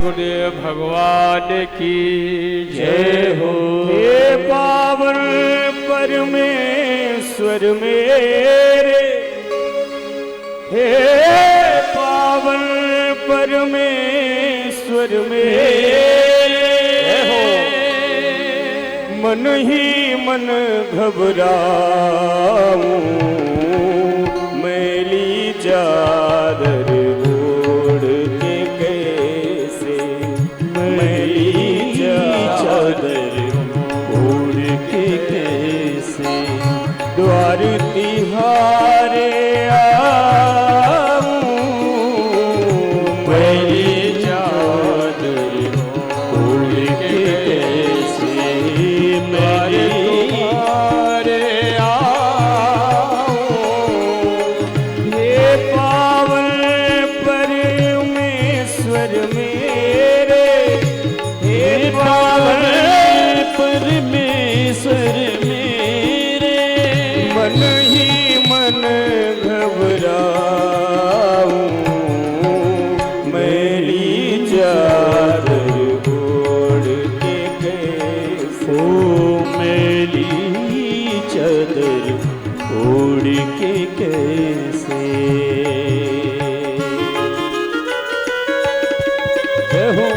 गुरुदेव भगवान की जय हो। हे पावन परमेश्वर मेरे, हे पावन परमेश्वर मेरे, मन ही मन घबराऊं, मैली चादर ओढ़ के कैसे, मैली चादर ओढ़ के कैसे द्वार तिहारे आऊं, मैली चादर ओढ़ के कैसे मैली तुम्हारे आऊं। हे पावन परमेश्वर मेरे, हे पावन परमेश्वर मेरे, मन ही मन घबराऊं, मैली चादर ओढ़ के कैसे, ओ मैली चादर ओढ़ के कैसे। जय हो।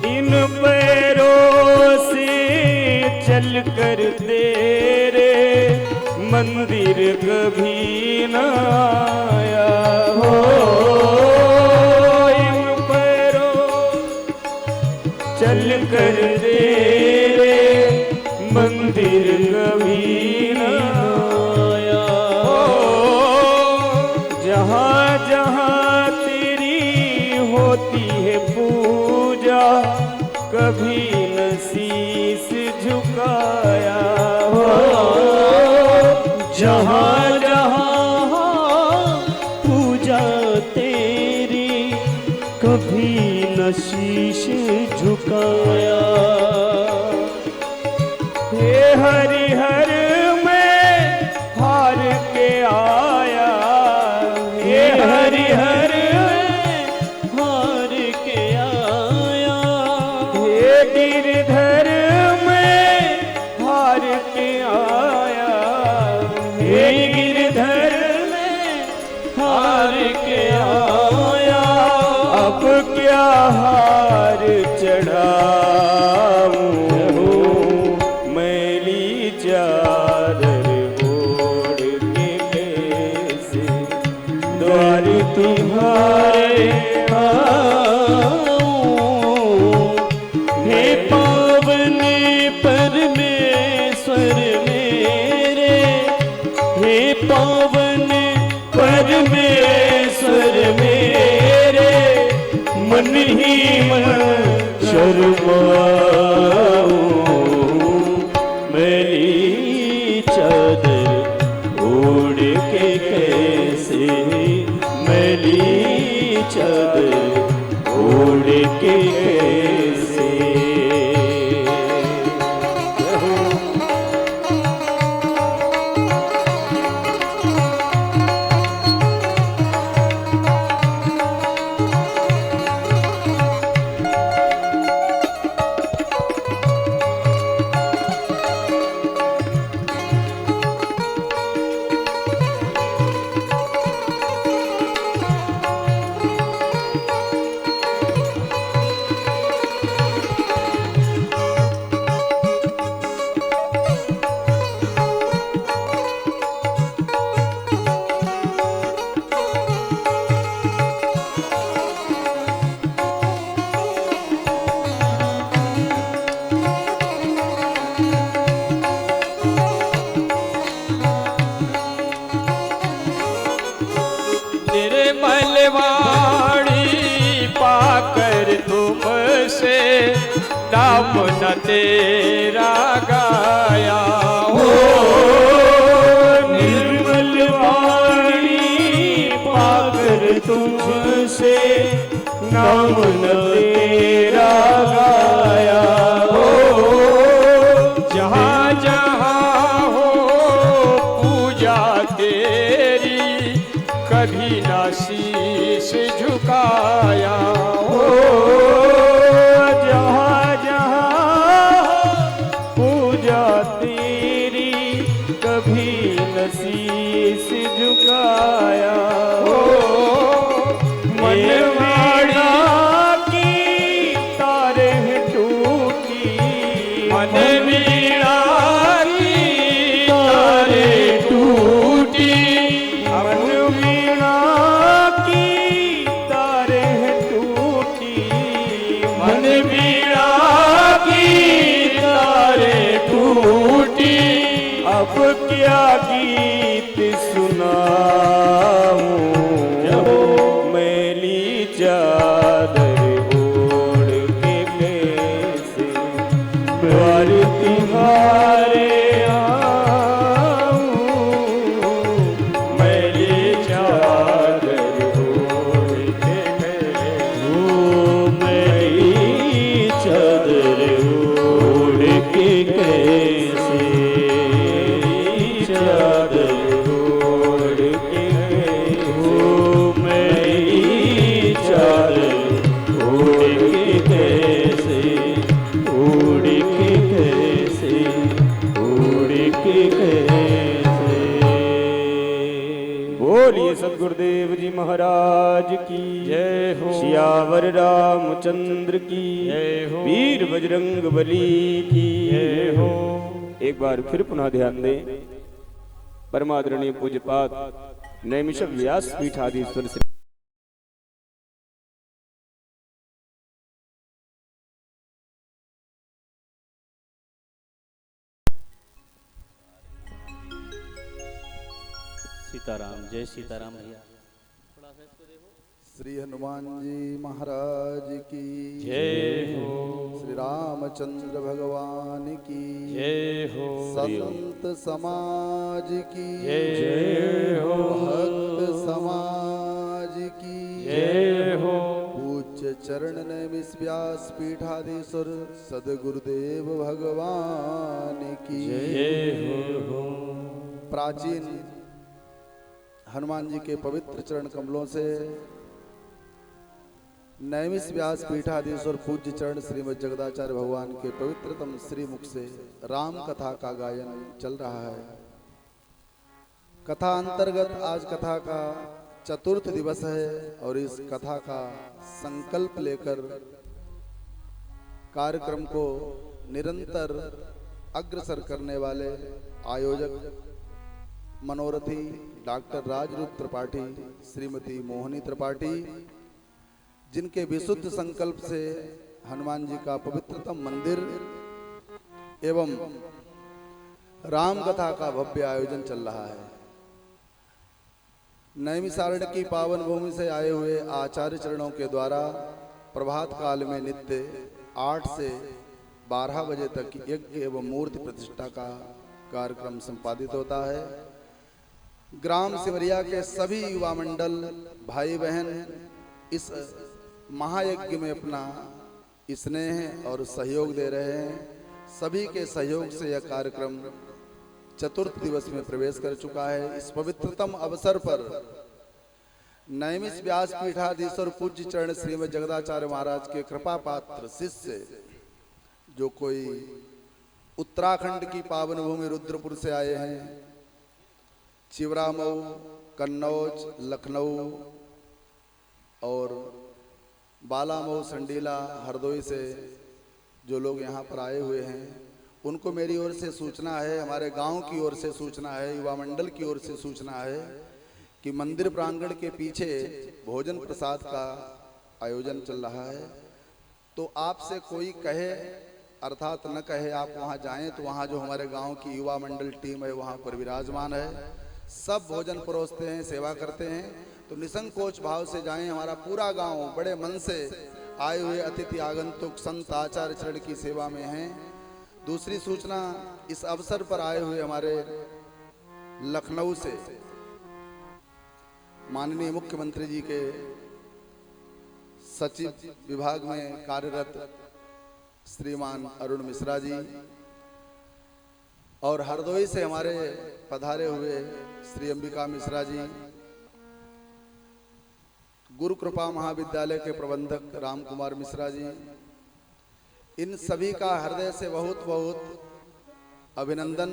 इन पैरों से चल कर तेरे मंदिर कभी न आया हो, इन पैरों चल कर तेरे मंदिर कभी न आया हो, जहाँ जहाँ तेरी होती है पूजा कभी न शीश झुकाया हो, जहाँ जहाँ पूजा तेरी कभी न शीश झुकाया। हे हरिहर में हार के आया, हे हरिहर हार के आया। हे गिरधर में हार के आया, हे गिरधर में हार के आया। अब क्या हार चढ़ाऊं, मैली चादर ओढ़ के कैसे द्वार तुम्हारे आऊं। हे पावन परमेश्वर मेरे, हे पावन परमेश्वर मेरे, मन ही मन शर्माऊं, मैली चादर ओढ़ के कैसे, मैली चादर ओढ़ के कैसे। नाम न तेरा गाया हो। निर्मल वाणी पाकर तुझसे नाम न तेरा गाया हो। जहाँ जहाँ हो पूजा तेरी कभी ना शीश झुकाया हो। जहाँ जहाँ पूजा तेरी कभी न शीश झुकाया हो। मन वीणा की तारे टूटी, मन वीणा की तारे टूटी, मन वीणा की तारे टूटी, मन वीणा की तारे टूटी। अब क्या गीत सुनाऊं जब मैली चादर ओढ़ के कैसे द्वार तुम्हारे आऊं। मैली चादर ओढ़ के कैसे, मैली चादर ओढ़ के कैसे, चादर ओढ़ के कैसे, मैली चादर ओढ़ के कैसे, ओढ़ के कैसे, ओढ़ के कैसे। बोलिए सद्गुरुदेव जी महाराज की जय हो। सियावर रामचंद्र की जय हो। वीर बजरंग बली की जय हो। एक बार फिर पुनः ध्यान दें, परमादरणीय पूज्यपाद नैमिष व्यास पीठाधीश्वर श्री सीताराम। जय सीताराम भैया। श्री हनुमान जी महाराज की जय हो। श्री रामचंद्र भगवान की जय हो। संत समाज की जय हो। भक्त समाज की जय हो। पूज्य चरण नैमिष व्यास पीठाधीश्वर सदगुरुदेव भगवान की जय हो। प्राचीन हनुमान जी के पवित्र चरण कमलों से नैमिष व्यास पीठाधीश्वर पूज्य चरण श्रीमद् जगदाचार्य भगवान के पवित्रतम श्री मुख से राम कथा का गायन चल रहा है। कथा अंतर्गत आज कथा का चतुर्थ दिवस है और इस कथा का संकल्प लेकर कार्यक्रम को निरंतर अग्रसर करने वाले आयोजक मनोरथी डॉक्टर राजरूप त्रिपाठी, श्रीमती मोहनी त्रिपाठी, जिनके विशुद्ध संकल्प से हनुमान जी का पवित्रतम मंदिर एवं राम कथा का भव्य आयोजन चल रहा है। नैमिषारण्य की पावन भूमि से आए हुए आचार्य चरणों के द्वारा प्रभात काल में नित्य 8 से 12 बजे तक यज्ञ एवं मूर्ति प्रतिष्ठा का कार्यक्रम संपादित होता है। ग्राम सिमरिया के सभी युवा मंडल भाई बहन इस महायज्ञ में अपना स्नेह और सहयोग दे रहे हैं। सभी के सहयोग से यह कार्यक्रम चतुर्थ दिवस में प्रवेश कर चुका है। इस पवित्रतम अवसर पर नैमिष व्यास पीठाधीश्वर पूज्य चरण श्रीमद् जगदाचार्य महाराज के कृपा पात्र शिष्य जो कोई उत्तराखंड की पावन भूमि रुद्रपुर से आए हैं, चिवरामऊ, कन्नौज, लखनऊ और बालामऊ, संडीला, हरदोई से जो लोग यहाँ पर आए हुए हैं, उनको मेरी ओर से सूचना है, हमारे गांव की ओर से सूचना है, युवा मंडल की ओर से सूचना है कि मंदिर प्रांगण के पीछे भोजन प्रसाद का आयोजन चल रहा है। तो आपसे कोई कहे अर्थात न कहे आप वहाँ जाएं तो वहाँ जो हमारे गांव की युवा मंडल टीम है वहाँ पर विराजमान है। सब भोजन परोसते हैं, सेवा करते हैं। तो निसंकोच भाव से जाएं। हमारा पूरा गांव बड़े मन से आए हुए अतिथि आगंतुक संत आचार्य चरण की सेवा में हैं। दूसरी सूचना, इस अवसर पर आए हुए हमारे लखनऊ से माननीय मुख्यमंत्री जी के सचिव विभाग में कार्यरत श्रीमान अरुण मिश्रा जी और हरदोई से हमारे पधारे हुए श्री अंबिका मिश्रा जी, गुरु कृपा महाविद्यालय के प्रबंधक राम कुमार मिश्रा जी, इन सभी का हृदय से बहुत बहुत अभिनंदन,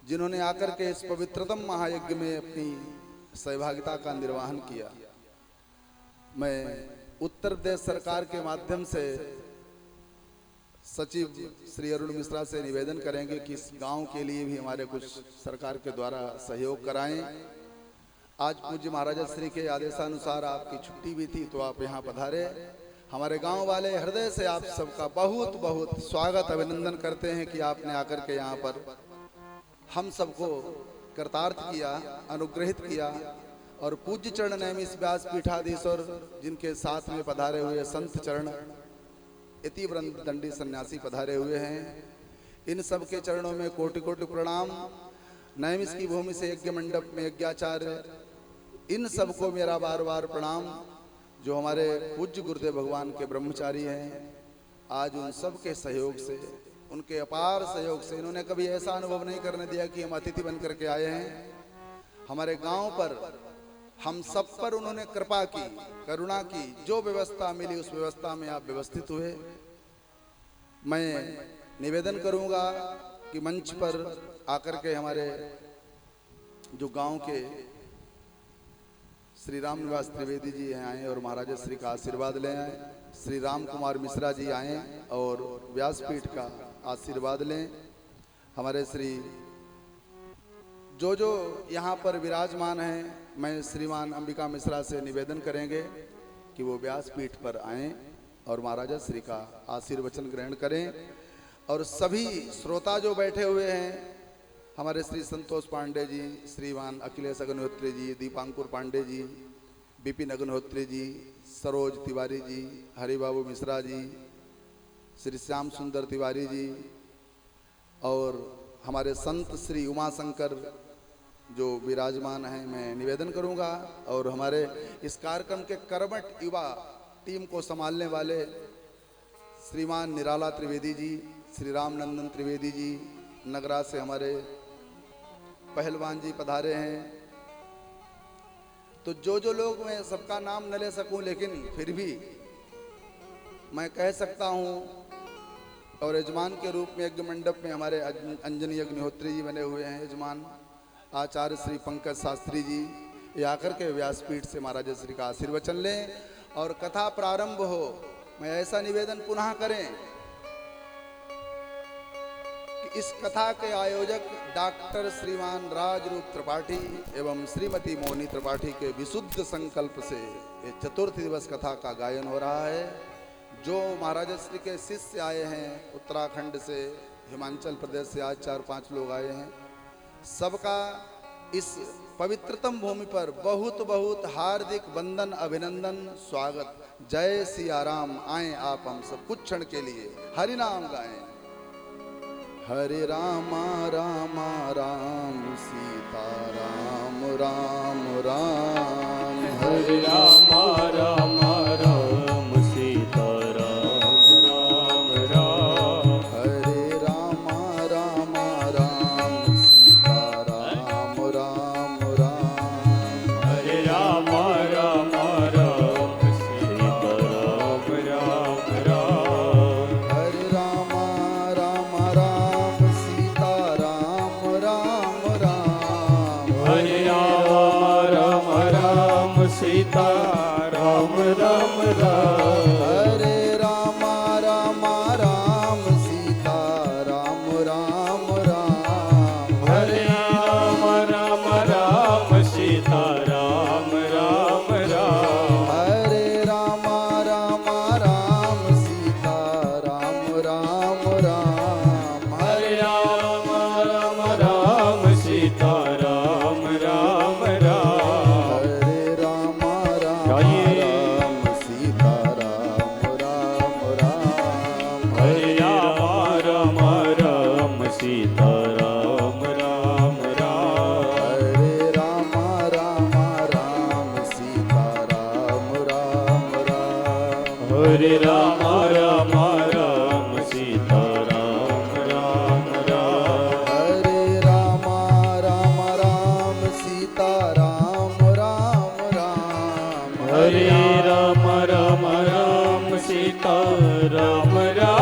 जिन्होंने आकर के इस पवित्रतम महायज्ञ में अपनी सहभागिता का निर्वहन किया। मैं उत्तर प्रदेश सरकार के माध्यम से सचिव श्री अरुण मिश्रा से निवेदन करेंगे कि इस गांव के लिए भी हमारे कुछ सरकार के द्वारा सहयोग कराएं। आज पूज्य महाराजा श्री के आदेशानुसार आपकी छुट्टी भी थी, तो आप यहाँ पधारे। हमारे गांव वाले हृदय से आप सबका बहुत बहुत स्वागत अभिनंदन करते हैं कि आपने आकर के यहाँ पर हम सबको कृतार्थ किया, अनुग्रहित किया। और पूज्य चरण नैमिष व्यास पीठाधीश्वर जिनके साथ में पधारे हुए संत चरण इति वृंद दंडी सन्यासी पधारे हुए हैं, इन सब के चरणों में कोटि कोटि प्रणाम। नैमिष की भूमि से यज्ञ मंडप में यज्ञाचार्य, इन सबको मेरा बार बार प्रणाम, जो हमारे पूज्य गुरुदेव भगवान के ब्रह्मचारी हैं। आज उन सब के सहयोग से, उनके अपार सहयोग से, इन्होंने कभी ऐसा अनुभव नहीं करने दिया कि हम अतिथि बन करके आए हैं। हमारे गांव पर हम सब पर उन्होंने कृपा की, करुणा की, जो व्यवस्था मिली उस व्यवस्था में आप व्यवस्थित हुए। मैं निवेदन करूंगा कि मंच पर आकर के हमारे जो गांव के श्री राम निवास त्रिवेदी जी आए और महाराजा श्री का आशीर्वाद ले आए, श्री राम कुमार मिश्रा जी आए और व्यासपीठ का आशीर्वाद लें। हमारे श्री जो यहाँ पर विराजमान हैं, मैं श्रीमान अंबिका मिश्रा से निवेदन करेंगे कि वो व्यासपीठ पर आएं और महाराजा श्री का आशीर्वचन ग्रहण करें। और सभी श्रोता जो बैठे हुए हैं, हमारे श्री संतोष पांडे जी, श्रीमान अखिलेश अग्निहोत्री जी, दीपांकुर पांडे जी, विपिन अग्निहोत्री जी, सरोज तिवारी जी, हरिबाबू मिश्रा जी, श्री श्याम सुंदर तिवारी जी और हमारे संत श्री उमाशंकर जो विराजमान हैं, मैं निवेदन करूंगा। और हमारे इस कार्यक्रम के कर्मठ युवा टीम को संभालने वाले श्रीमान निराला त्रिवेदी जी, श्री रामनंदन त्रिवेदी जी, नगरा से हमारे पहलवान जी पधारे हैं। तो जो लोग, मैं सबका नाम न ले सकूं, लेकिन फिर भी मैं कह सकता हूं। और यजमान के रूप में यज्ञ मंडप में हमारे अंजनी अग्निहोत्री जी बने हुए हैं, यजमान आचार्य श्री पंकज शास्त्री जी, ये आकर के व्यासपीठ से महाराजा श्री का आशीर्वचन लें और कथा प्रारंभ हो। मैं ऐसा निवेदन पुनः करें कि इस कथा के आयोजक डॉक्टर श्रीमान राजरूप त्रिपाठी एवं श्रीमती मोहनी त्रिपाठी के विशुद्ध संकल्प से ये चतुर्थ दिवस कथा का गायन हो रहा है। जो महाराजा श्री के शिष्य आए हैं उत्तराखंड से, हिमाचल प्रदेश से आज 4-5 लोग आए हैं, सबका इस पवित्रतम भूमि पर बहुत बहुत हार्दिक वंदन, अभिनंदन, स्वागत। जय सिया राम। आए आप हम सब कुछ क्षण के लिए हरि नाम गाएं। हरे रामा रामा राम सीता राम राम राम, हरे रामा रामा राम सीता राम राम राम, हरे रामा रामा राम सीता राम राम राम, हरे रामा रामा राम सीता राम राम राम, हरे रामा रामा राम सीता राम राम राम, हरे रामा राम राम सीता राम राम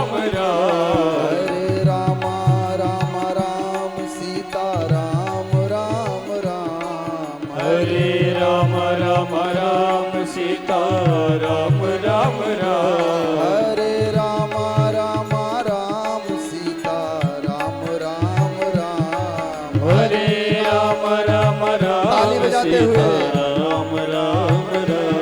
राम राम हरे राम राम राम सीता राम राम राम हरे राम राम राम सीता राम राम राम हरे राम राम राम सीता राम राम राम हरे राम राम राम ताली बजाते हुए। राम राम राम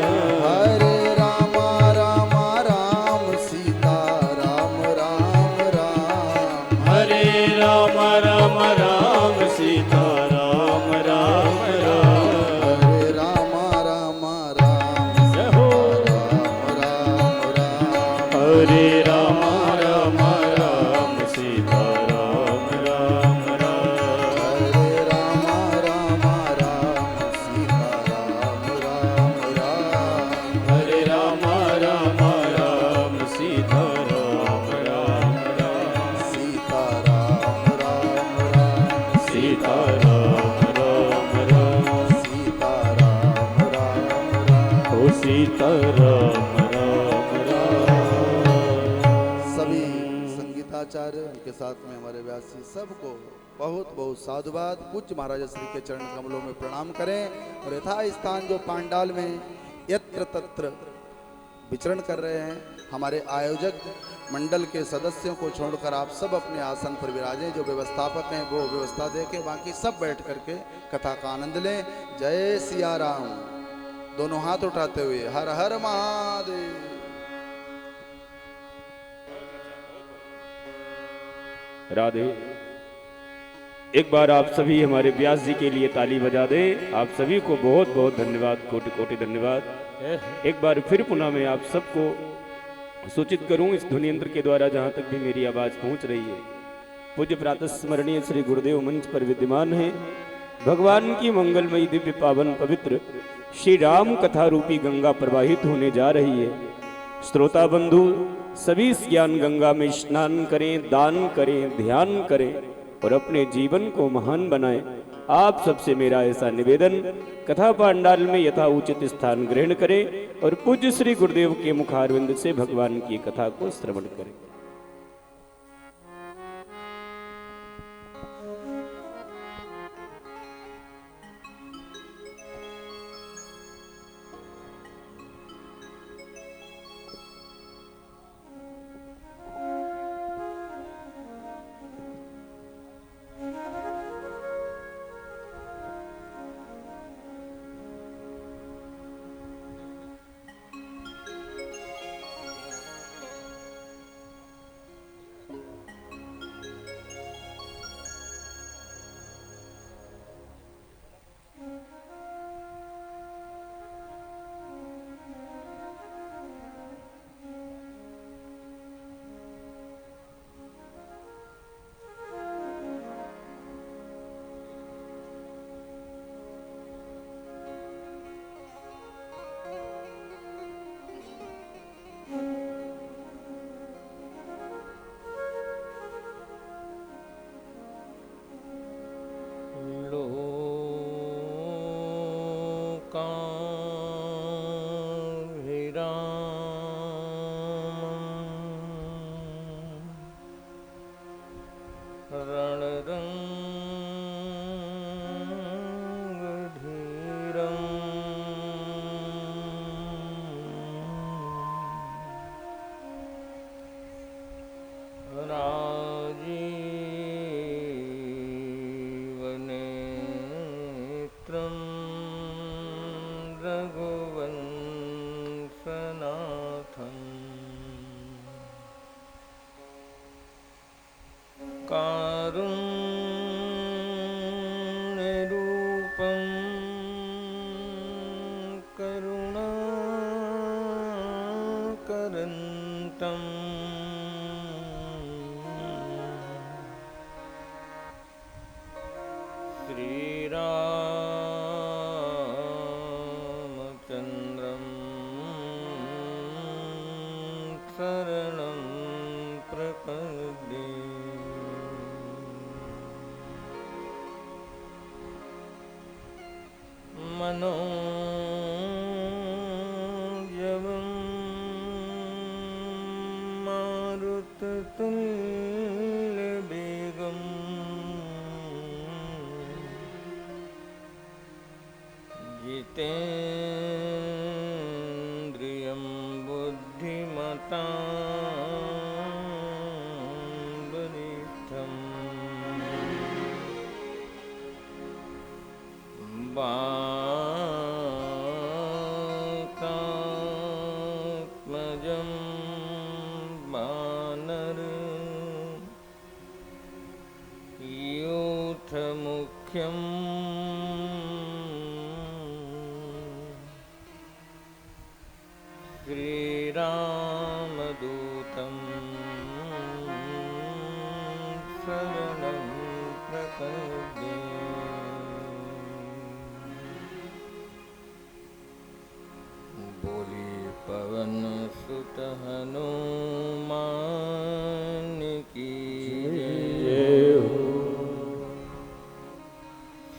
हरे राम राम राम सीता राम राम राम हरे राम राम राम सीता राम राम राम हरे राम राम राम जय हो राम राम राम हरे राम राम राम सीता राम राम राम हरे राम राम राम सीता राम राम राम हरे राम राम राम सीता राम राम राम सीता राम राम राम सीता राम राम राम सीता राम राम राम ओ सीता राम राम राम सभी संगीताचार्य उनके साथ में हमारे व्यासी सबको बहुत बहुत साधुवाद। पूज्य महाराज श्री के चरण कमलों में प्रणाम करें और यथा स्थान जो पांडाल में यत्र तत्र विचरण कर रहे हैं, हमारे आयोजक मंडल के सदस्यों को छोड़कर आप सब अपने आसन पर विराजें। जो व्यवस्थापक हैं वो व्यवस्था देखें, बाकी सब बैठ करके कथा का आनंद लें। जय सिया राम। दोनों हाथ उठाते हुए हर हर महादेव। राधे। एक बार आप सभी हमारे व्यास जी के लिए ताली बजा दे। आप सभी को बहुत बहुत धन्यवाद, कोटि कोटि धन्यवाद। एक बार फिर पुनः मैं आप सबको सूचित करूं इस ध्वनि यंत्र के द्वारा जहां तक भी मेरी आवाज पहुंच रही है, पूज्य प्रातः स्मरणीय श्री गुरुदेव मंच पर विद्यमान है। भगवान की मंगलमयी दिव्य पावन पवित्र श्री राम कथा रूपी गंगा प्रवाहित होने जा रही है। श्रोता बंधु सभी इस ज्ञान गंगा में स्नान करें, दान करें, ध्यान करें और अपने जीवन को महान बनाएं। आप सबसे मेरा ऐसा निवेदन, कथा पांडाल में यथा उचित स्थान ग्रहण करें और पूज्य श्री गुरुदेव के मुखारविंद से भगवान की कथा को श्रवण करें। कारुण्यरूपं करुणाकरन्तं श्रीरामचन्द्रं शरणं प्रपद्ये। मनोजवं मारुततुल्यवेगं तुल्य बेगम जितेन्द्रियं बुद्धिमतां वरिष्ठम् वातात्मजं वानर यूथमुख्यम् श्रीरामदूतं शरणं प्रपद्ये। बोली पवन सुत हनुमान की जय हो।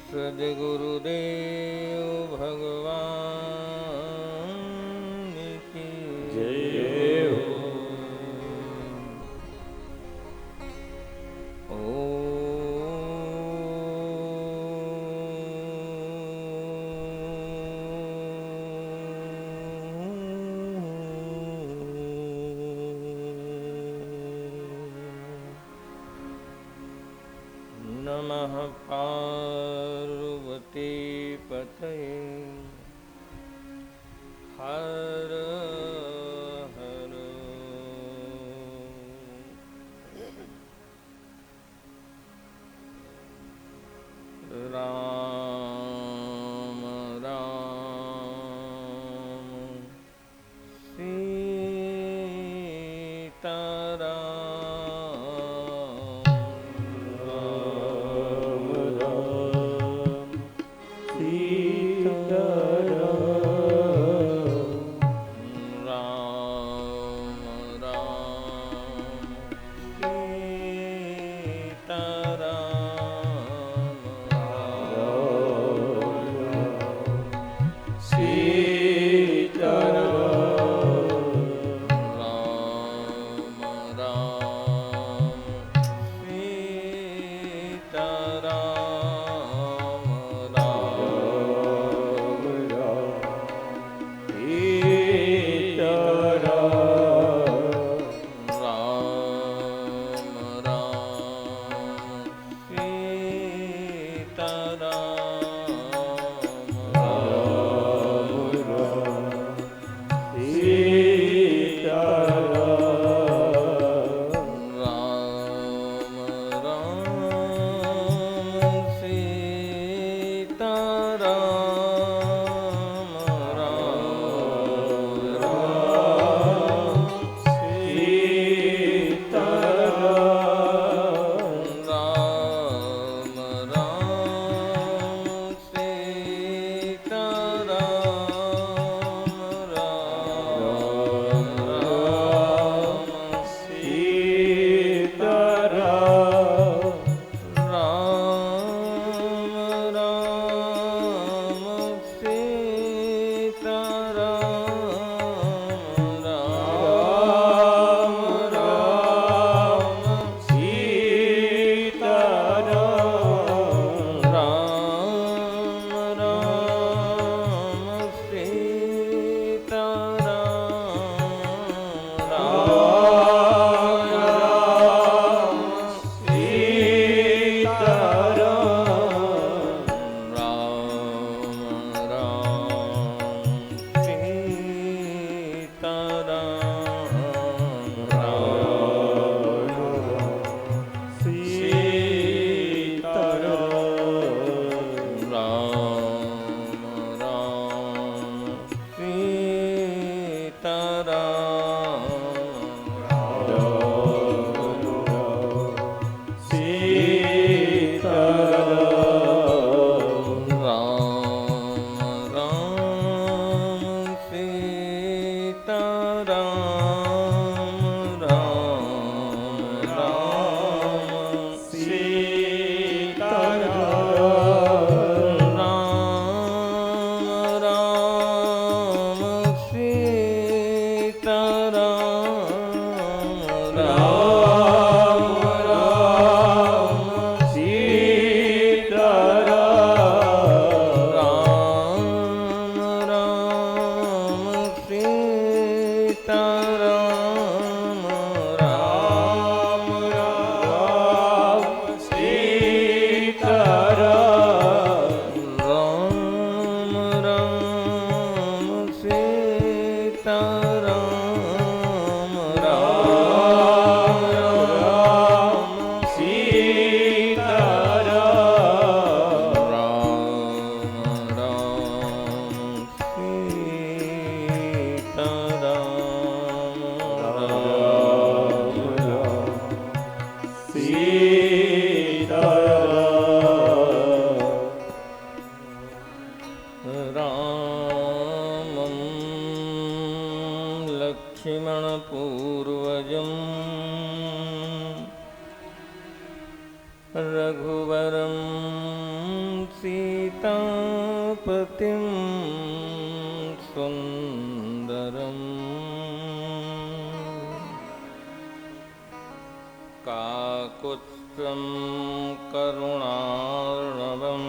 सद्गुरुदेव भगवान की जय हो। नमः पार्वती पतये हर हर राम राम सीता रघुवरं सीतापतिं सुन्दरम् काकुत्स्थं करुणार्णवं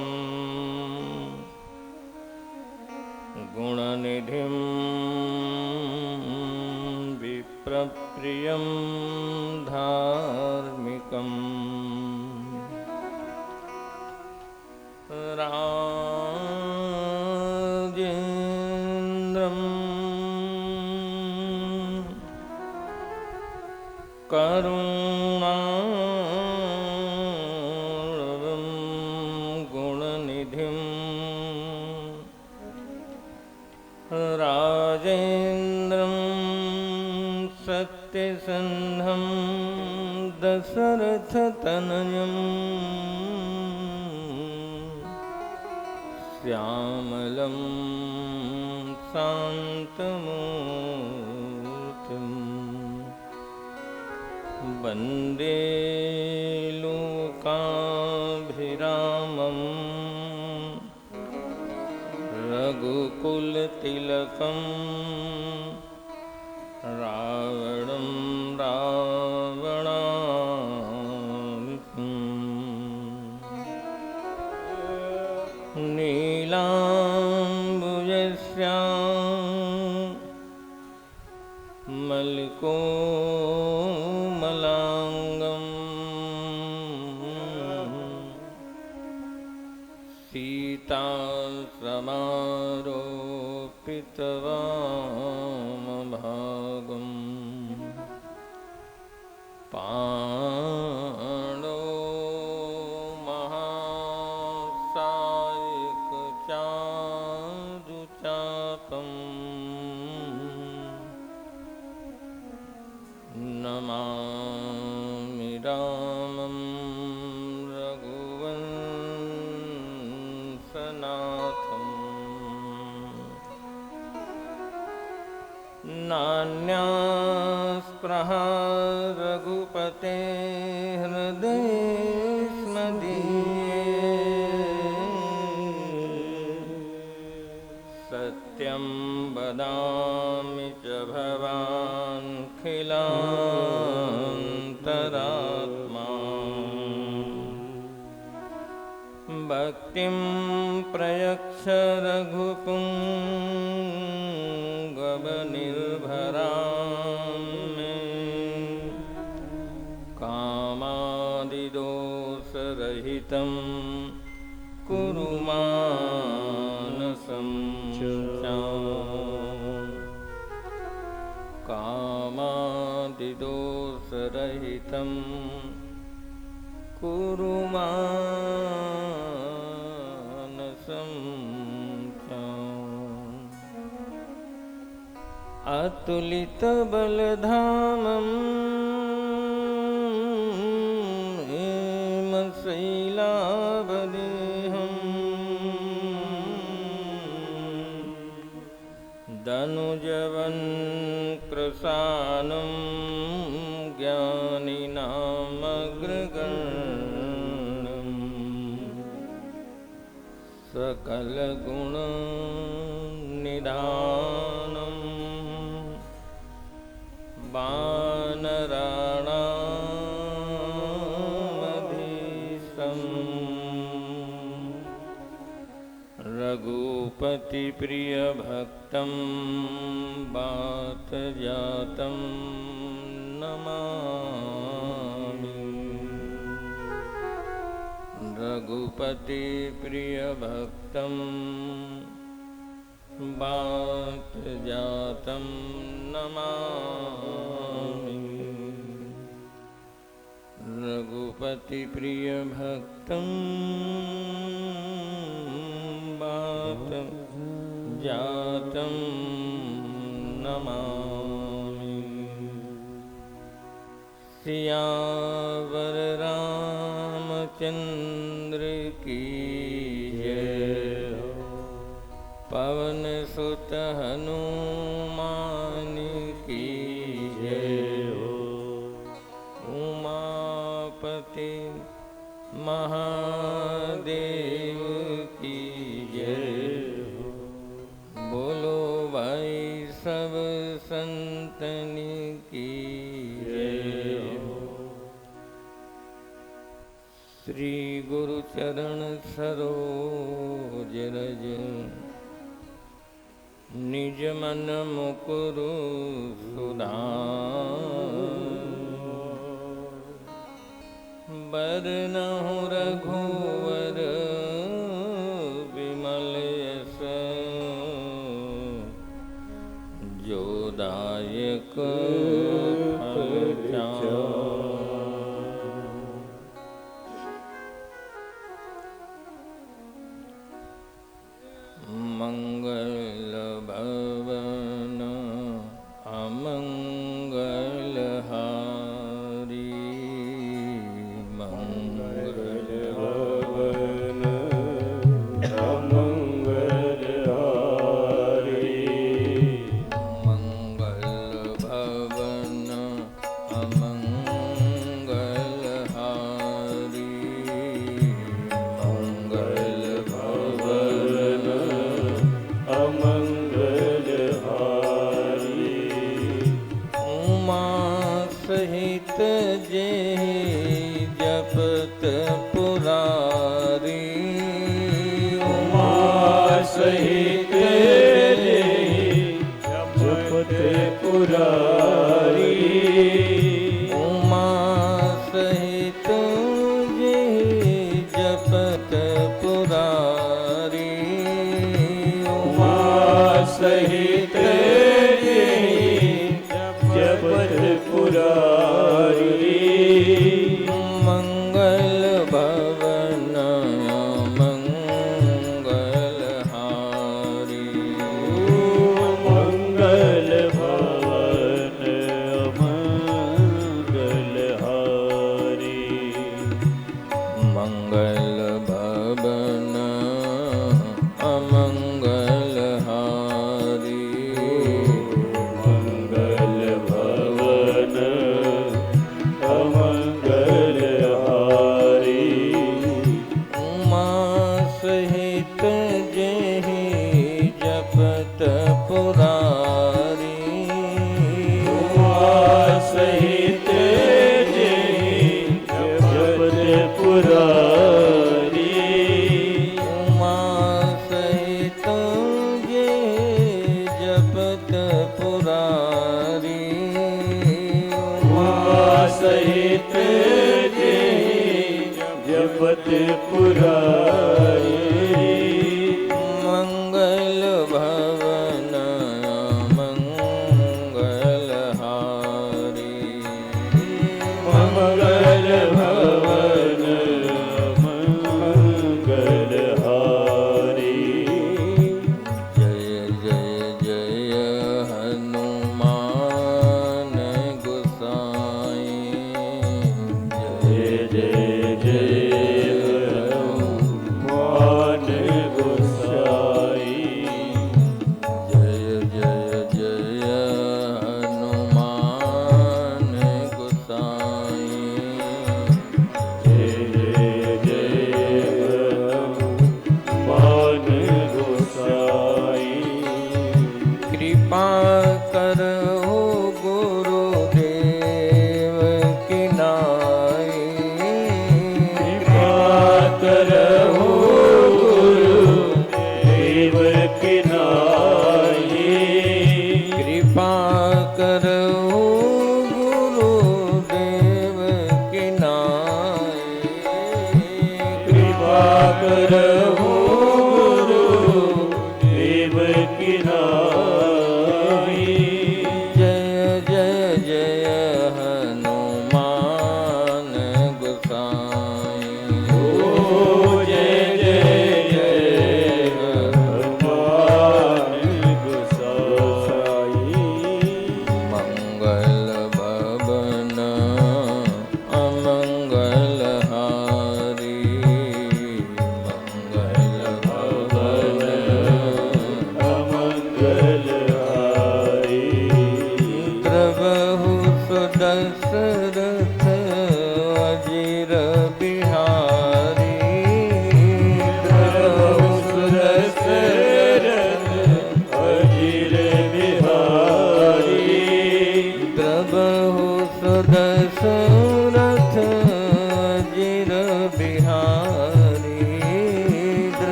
गुणनिधिं विप्रप्रियं धार्मिकम् राजेन्द्रं करुणार्णवं गुणनिधिं राजेन्द्रं सत्यसन्धं दशरथतनयम् श्यामलं शान्तमूर्तिम् वन्दे लोकाभिरामं रघुकुलतिलकं रावणं रावणान्वितम् नीलाम्बुजश्यामलकोमलाङ्गं सीतासमारोपितवामभागम् पाणो महासायकचारुचापम् नमामि रामं रघुवंशनाथम् नान्यास्पृहा रघुपते हृदये सत्यं वदामि च भवान् खिलान्तरात्मा भक्तिं प्रयच्छ रघुपुङ्गवनिर्भरां मे कामादिदोषरहितं कुरु मानसं कामादिदोषरहितं कुरु मानसं अतुलितबलधामं हेमशैलावदेहं दनुजवन्कृशानं ज्ञानिनामग्रगण्यम् सकलगुणनिधानं वानराणामधीशम् रघुपतिप्रियभक्तं वातजातं नमामि रघुपतिप्रियभक्तं वातजातं नमामि रघुपतिप्रियभक्तं वातजातं नमामि सियावर रामचंद्र की जय पवन सुत हनुमान की जय उमापति महादेव की जय हो। बोलो भाई सब संतन की जय हो। श्री गुरु चरण सरोज रज निज मन मुकुरु सुधार। बरनहु रघुवर विमल यश जो दायक फल चार। मंगल भवन अमंगल हारी। मंगल भवन अमंगल हारी। मंगल भवन अमंगल हारी। मंगल भवन अमंगल हारी। उमा सहित जे जपत पुरारी। उमा सहित जपत पुरारी। उमा सहित जे जपत पुरारी। उमा सहित जपत पुरारी। मंगल भवन मंगल हारी। मंगल भवन अमंगल हारी। मंगल भवन अमंगल हारी। मंगल भवन अमंगल हारी। उमा सहित जेहि जपत पुरारी। उमा सहित जपत पुरारी। उमा सहित जे जपत पुरारी। उमा सहित जपत पुरारी। मंगल भवन मंगल हारी। मंगल भवन मंगल हारी। जय जय जय हनुमान गोसाई। जय जय जय हनुमान गोसाई। जय जय जय हनुमान गोसाई। जय जय जय हनुमान गोसाई। कृपा करो गुरुदेव की नाई। कृपा करहु गुरुदेव की नाई। कृपा करो गुरुदेव की नाई। कृपा करहु गुरुदेव की नाई। जय जय जय हनुमान गोसाई। ओ जय जय जय हनुमान गोसाई। मंगल भवन अमंगल हारी।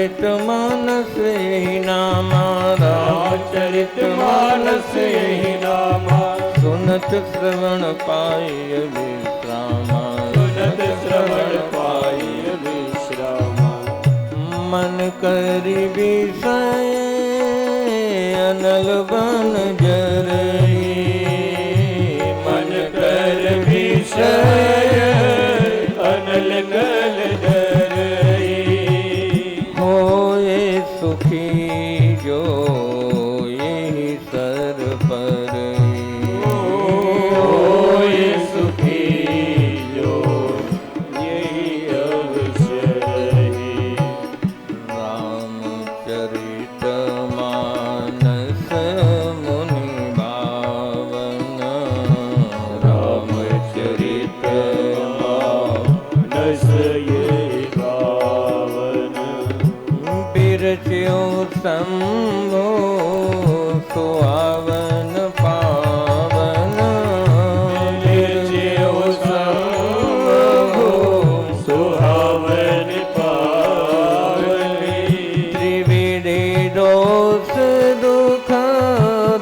रामचरितमानस यही नामा, रामचरितमानस यही नामा, सुनत श्रवण पाय विश्रामा, सुनत श्रवण पाई विश्रामा। मन करि विषय अनल बन जरई, मन कर विषय अनल गल धरई। होए सुखी जो यही सर पर, होए सुखी जो यही अवसर ही। रामचरित मानस मुनि भावन, रामचरित मानस ये गावन। बिरच्यो शंभो सुहावन पावन, बिरच्यो शंभो सुहावन पावन। त्रिविधि दोष दुख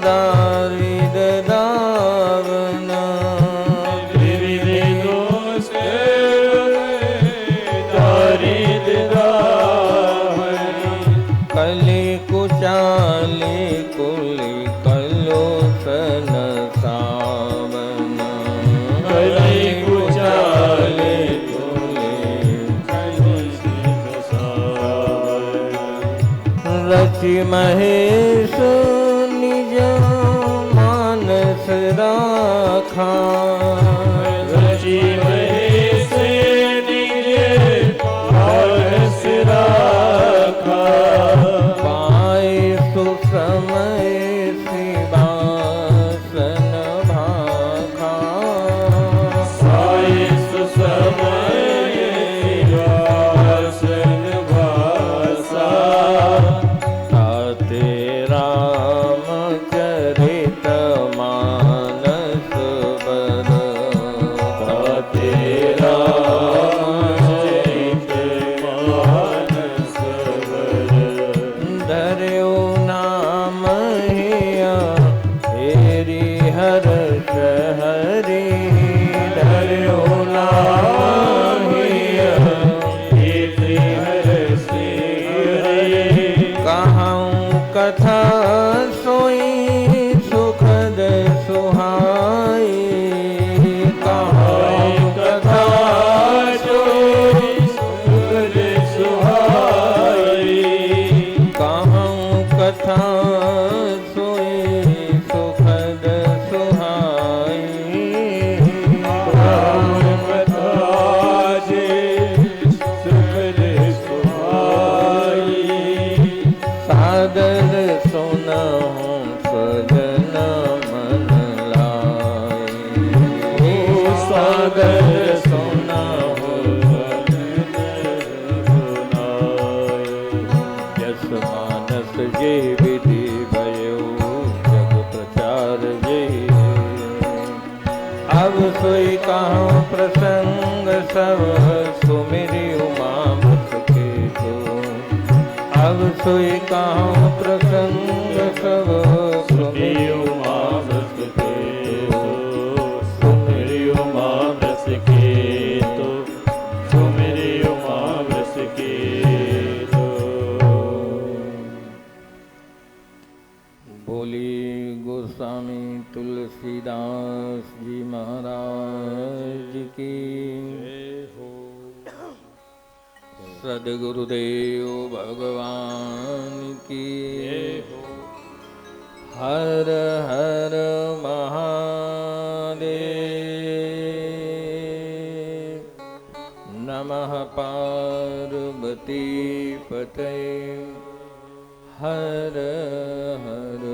दारिद दावन, त्रिविधि दोष दारिद दावन। कलि कुचाली कुलि कलोसन सावन, कलि कुचाले रचि महेश निज मानस राखा, रचि महेश निज मानस राखा। पाए सुसमय सिंहासन भाखा, साय सुसमय सिंहासन भासा। ताते रामचरित मानस बर, ताते रामचरित मानस बर। धर्यो नाम हिया हेरि हर्ष हरि, धर्यो नाम हिया हेति हरसि हरि। कहूँ कथा सोई सुखद सुहाई, कहूँ कथा सोई सुखद सुहाई। कहूँ कथा सोई सुखद सुहाई, राम कथा जे सुखद सुहाई। सादर सुनहु सजन मन लाई, सादर सुनहु यस मानस जे विधि भयो, जग प्रचार जे। अब सोई कहूँ प्रसंग सब, सुमिरि उमा बस के तो। अब सोई कहूँ प्रसंग सब, सुमिरि उमा बस के तो। सुमिरि उमा बस के तो, सुमिरि उमा बस के तो। बोली गोस्वामी तुलसीदास जी महाराज की। सद्गुरुदेव भगवान की। हर हर महादेव। नमः पार्वती पतये। हर हर।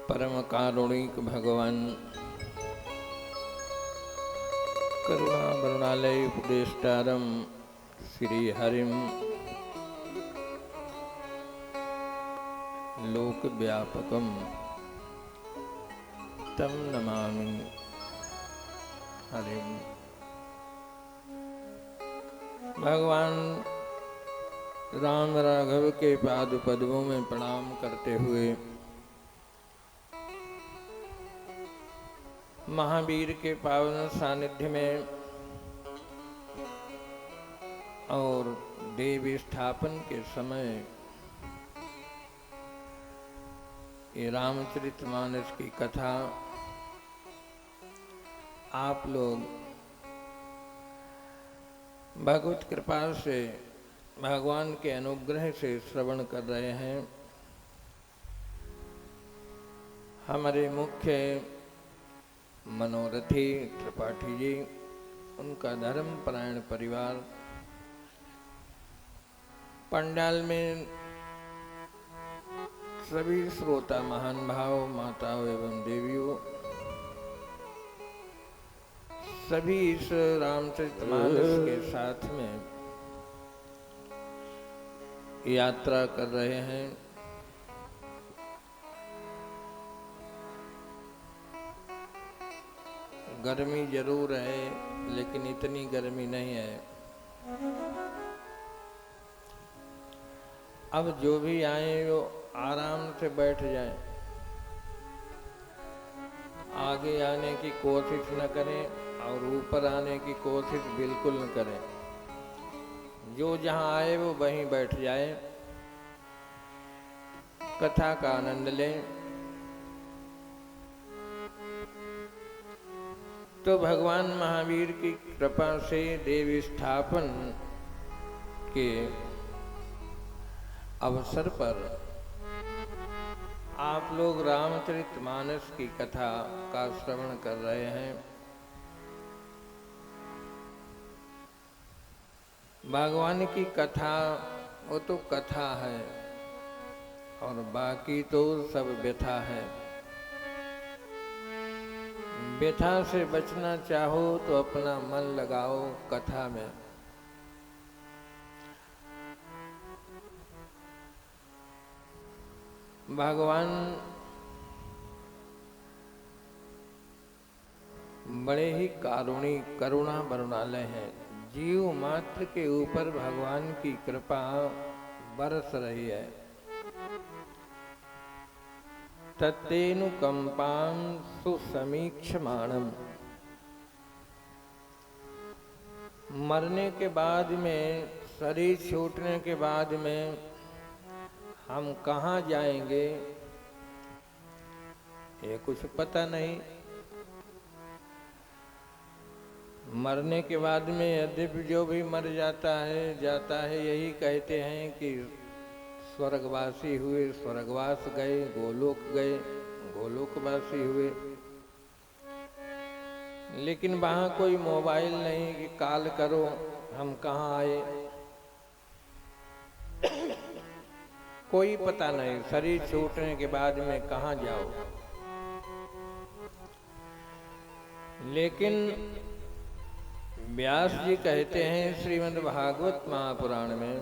परम कारुणिक भगवान करुणा वरुणालय उपदेष्टारम श्री हरिम लोक व्यापकम तम नमामि हरिम। भगवान राम राघव के पाद पद्मों में प्रणाम करते हुए महावीर के पावन सानिध्य में और देवी स्थापन के समय ये रामचरितमानस की कथा आप लोग भगवत कृपा से भगवान के अनुग्रह से श्रवण कर रहे हैं। हमारे मुख्य मनोरथी त्रिपाठी जी, उनका धर्मपरायण परिवार, पंडाल में सभी श्रोता महान भाव, माताओं एवं देवियों, सभी इस रामचरितमानस के साथ में यात्रा कर रहे हैं। गर्मी जरूर है लेकिन इतनी गर्मी नहीं है। अब जो भी आए वो आराम से बैठ जाए, आगे आने की कोशिश न करें और ऊपर आने की कोशिश बिल्कुल न करें। जो जहाँ आए वो वहीं बैठ जाए, कथा का आनंद लें। तो भगवान महावीर की कृपा से देवी स्थापन के अवसर पर आप लोग रामचरितमानस की कथा का श्रवण कर रहे हैं। भगवान की कथा वो तो कथा है और बाकी तो सब व्यथा है। व्यथा से बचना चाहो तो अपना मन लगाओ कथा में। भगवान बड़े ही करुणा बरुणालय हैं। जीव मात्र के ऊपर भगवान की कृपा बरस रही है। तत्तेनुकंपां सुसमीक्षमाणम्। मरने के बाद में, शरीर छूटने के बाद में हम कहाँ जाएंगे ये कुछ पता नहीं। मरने के बाद में यद्यपि जो भी मर जाता है यही कहते हैं कि स्वर्गवासी हुए, स्वर्गवास गए, गोलोक गए, गोलोकवासी हुए। लेकिन वहाँ कोई मोबाइल नहीं कि कॉल करो हम कहाँ आए, कोई पता नहीं। शरीर छूटने के बाद में कहाँ जाओ। लेकिन व्यास जी कहते हैं श्रीमद् भागवत महापुराण में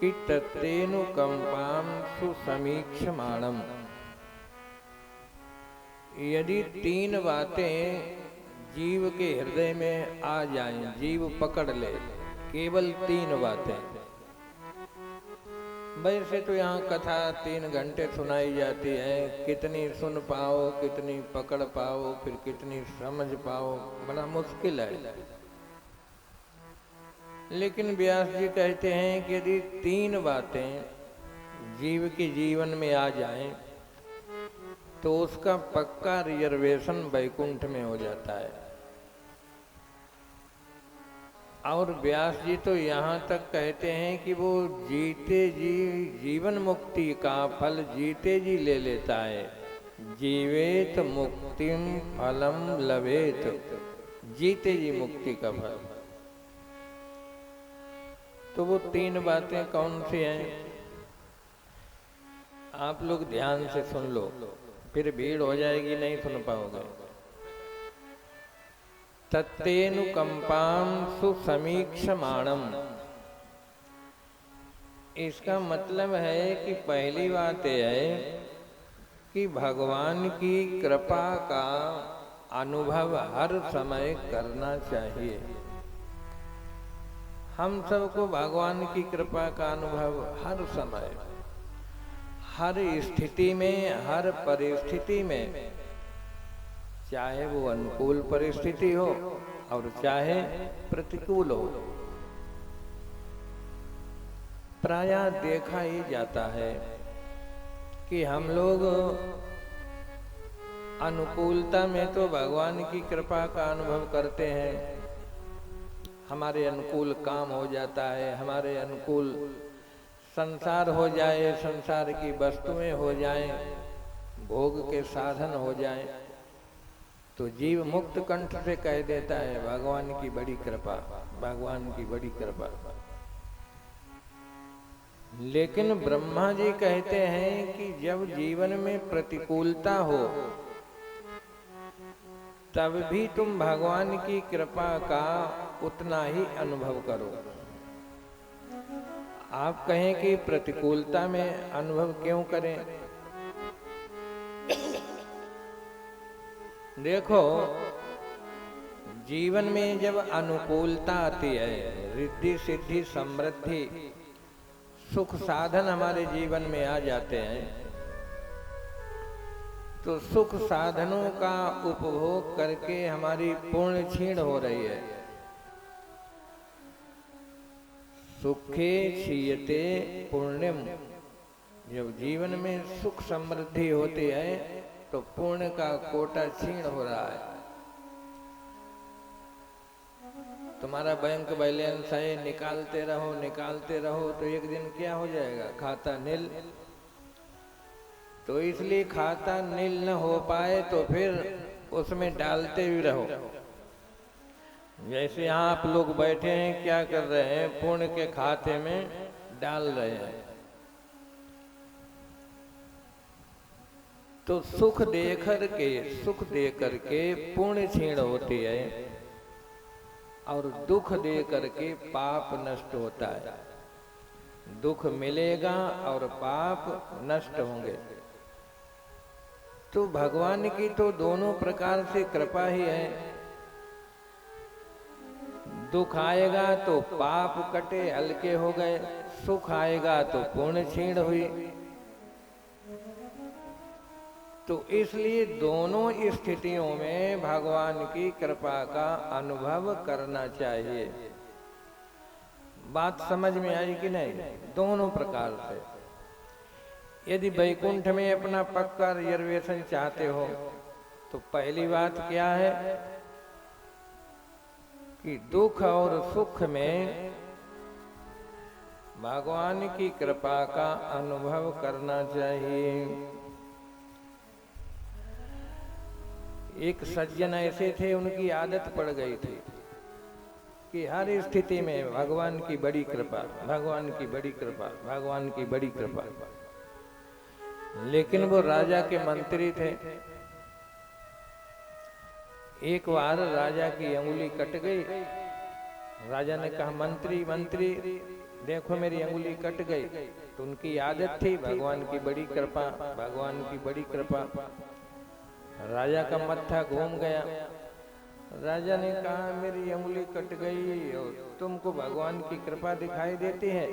कि तत्तेनुकंपां सुसमीक्षमाणम्। यदि तीन बातें जीव के हृदय में आ जाएं, जीव पकड़ ले, केवल तीन बातें। वैसे तो यहाँ कथा 3 घंटे सुनाई जाती है, कितनी सुन पाओ, कितनी पकड़ पाओ, फिर कितनी समझ पाओ, बड़ा मुश्किल है। लेकिन व्यास जी कहते हैं कि यदि 3 बातें जीव के जीवन में आ जाएं तो उसका पक्का रिजर्वेशन वैकुंठ में हो जाता है। और व्यास जी तो यहाँ तक कहते हैं कि वो जीते जी जीवन मुक्ति का फल जीते जी ले लेता है। जीवेत मुक्तिम फलम लभेत, जीते जी मुक्ति का फल। तो वो 3 बातें कौन सी हैं? आप लोग ध्यान से सुन लो, फिर भीड़ हो जाएगी, नहीं सुन पाओगे। तत्तेनुकंपां सुसमीक्षमाणम्। इसका मतलब है कि पहली बात यह है कि भगवान की कृपा का अनुभव हर समय करना चाहिए। हम सबको भगवान की कृपा का अनुभव हर समय, हर स्थिति में, हर परिस्थिति में, चाहे वो अनुकूल परिस्थिति हो और चाहे प्रतिकूल हो, प्रायः देखा ही जाता है कि हम लोग अनुकूलता में तो भगवान की कृपा का अनुभव करते हैं, हमारे अनुकूल काम हो जाता है, हमारे अनुकूल संसार हो जाए, संसार की वस्तुएं हो जाएं, भोग के साधन हो जाएं, तो जीव मुक्त कंठ से कह देता है भगवान की बड़ी कृपा, भगवान की बड़ी कृपा। लेकिन ब्रह्मा जी कहते हैं कि जब जीवन में प्रतिकूलता हो तब भी तुम भगवान की कृपा का उतना ही अनुभव करो। आप कहें कि प्रतिकूलता में अनुभव क्यों करें? देखो, जीवन में जब अनुकूलता आती है, रिद्धि सिद्धि समृद्धि सुख साधन हमारे जीवन में आ जाते हैं, तो सुख साधनों का उपभोग करके हमारी पुण्य क्षीण हो रही है। सुखे क्षीयते पुण्यम, जब जीवन में सुख समृद्धि होती है तो पुण्य का कोटा क्षीण हो रहा है। तुम्हारा बैंक बैलेंस है, निकालते रहो तो एक दिन क्या हो जाएगा? खाता नील। तो इसलिए खाता नील न हो पाए तो फिर उसमें डालते भी रहो। जैसे यहाँ आप लोग बैठे हैं, क्या कर रहे हैं? पुण्य के खाते में डाल रहे हैं। तो सुख दे करके पुण्य क्षीण होती है और दुख दे करके पाप नष्ट होता है। दुख मिलेगा और पाप नष्ट होंगे। तो भगवान की तो दोनों प्रकार से कृपा ही है। दुख आएगा तो पाप कटे, हल्के हो गए, सुख आएगा तो पुण्य क्षीण हुई। तो इसलिए दोनों स्थितियों में भगवान की कृपा का अनुभव करना चाहिए। बात समझ में आई कि नहीं? दोनों प्रकार से। यदि वैकुंठ में अपना पक्का रिजर्वेशन चाहते हो तो पहली बात क्या है कि दुख और सुख में भगवान की कृपा का अनुभव करना चाहिए। एक सज्जन ऐसे थे, उनकी आदत पड़ गई थी कि हर स्थिति में भगवान की बड़ी कृपा, भगवान की बड़ी कृपा, भगवान की बड़ी कृपा। लेकिन वो राजा के मंत्री थे। एक बार राजा की अंगुली कट गई। राजा ने कहा, मंत्री मंत्री देखो मेरी अंगुली कट गई। तो उनकी आदत थी भगवान की बड़ी कृपा, भगवान की बड़ी कृपा। राजा का मत्था घूम गया। राजा ने कहा, मेरी अंगुली कट गई और तुमको भगवान की कृपा दिखाई देती है।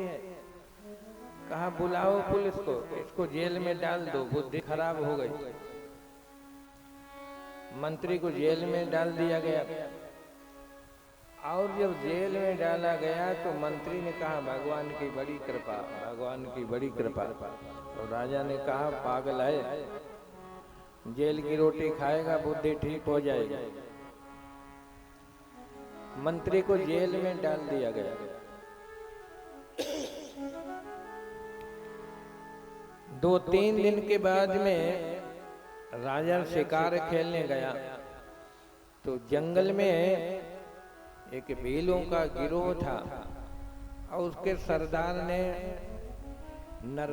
कहा, बुलाओ पुलिस को, इसको जेल में डाल दो, बुद्धि खराब हो गई। मंत्री को जेल में डाल दिया गया। और जब जेल में डाला गया तो मंत्री ने कहा, भगवान की बड़ी कृपा, भगवान की बड़ी कृपा। तो राजा ने कहा, पागल है, जेल की रोटी खाएगा बुद्धि ठीक हो जाएगी। मंत्री को जेल में डाल दिया गया। 2-3 दिन के बाद में राजा शिकार खेलने गया तो जंगल में एक भीलों का गिरोह था और उसके सरदार ने नर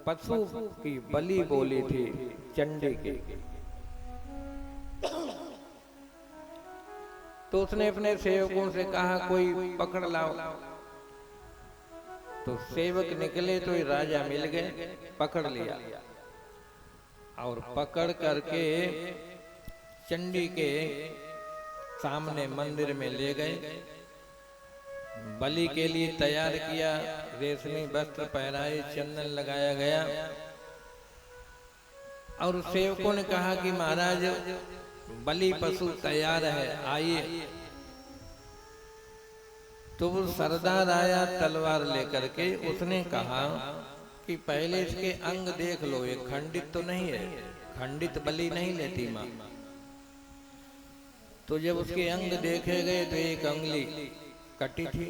पशु की बलि बोली थी, चंडी की। तो उसने अपने सेवकों से कहा, कोई पकड़ लाओ। तो सेवक निकले तो राजा मिल गए, पकड़ लिया। और पकड़ करके चंडी के सामने मंदिर में ले गए, बलि के लिए तैयार किया, रेशमी वस्त्र पहनाए, चंदन लगाया गया और सेवकों ने कहा कि महाराज बलि पशु तैयार है, आइए। तो वो सरदार आया तलवार लेकर के, उसने कहा कि पहले इसके अंग देख लो, ये खंडित तो नहीं है, खंडित बलि नहीं लेती माँ। तो जब उसके अंग देखे गए तो एक अंगुली कटी थी,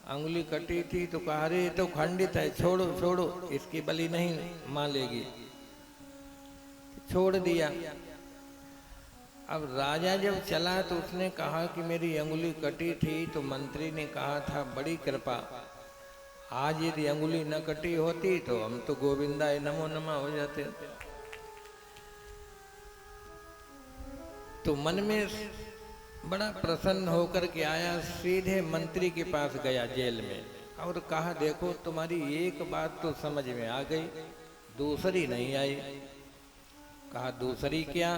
अंगुली कटी थी। तो कहा रे तो खंडित है, छोड़ो छोड़ो, इसकी बलि नहीं मां लेगी। छोड़ दिया। अब राजा जब चला तो उसने कहा कि मेरी अंगुली कटी थी, तो मंत्री ने कहा था बड़ी कृपा, आज यदि अंगुली न कटी होती तो हम तो गोविंदाय नमो नमः हो जाते। तो मन में बड़ा प्रसन्न होकर के आया, सीधे मंत्री के पास गया जेल में और कहा देखो तुम्हारी एक बात तो समझ में आ गई, दूसरी नहीं आई। कहा दूसरी क्या?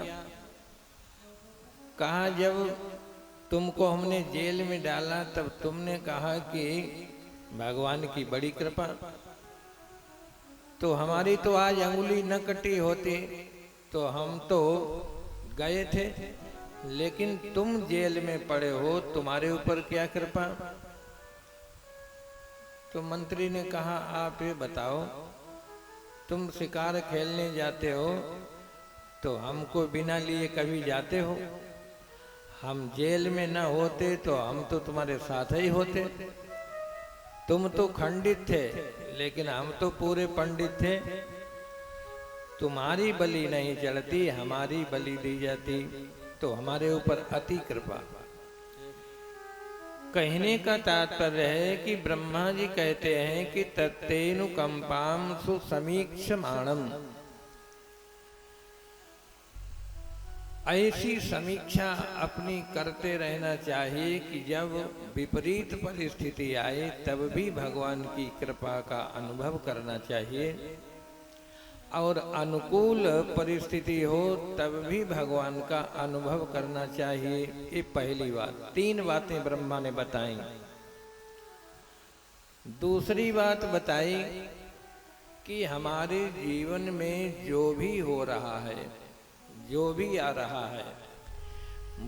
कहा जब तुमको हमने जेल में डाला तब तुमने कहा कि भगवान की बड़ी कृपा, तो हमारी तो आज अंगुली न कटी होती तो हम तो गए थे, लेकिन तुम जेल में पड़े हो, तुम्हारे ऊपर क्या कृपा? तो मंत्री ने कहा आप ये बताओ, तुम शिकार खेलने जाते हो तो हमको बिना लिए कभी जाते हो? हम जेल में न होते तो हम तो तुम्हारे साथ ही होते। तुम तो खंडित थे लेकिन हम तो पूरे पंडित थे। तुम्हारी बलि नहीं चढ़ती, हमारी बलि दी जाती, तो हमारे ऊपर अति कृपा। कहने का तात्पर्य है कि ब्रह्मा जी कहते हैं कि तत्तेनुकंपाम सुसमीक्षमाणम, ऐसी समीक्षा अपनी करते रहना चाहिए कि जब विपरीत परिस्थिति आए तब भी भगवान की कृपा का अनुभव करना चाहिए, और अनुकूल परिस्थिति हो तब भी भगवान का अनुभव करना चाहिए। ये पहली बात। तीन बातें ब्रह्मा ने बताई। दूसरी बात बताई कि हमारे जीवन में जो भी हो रहा है, जो भी आ रहा है,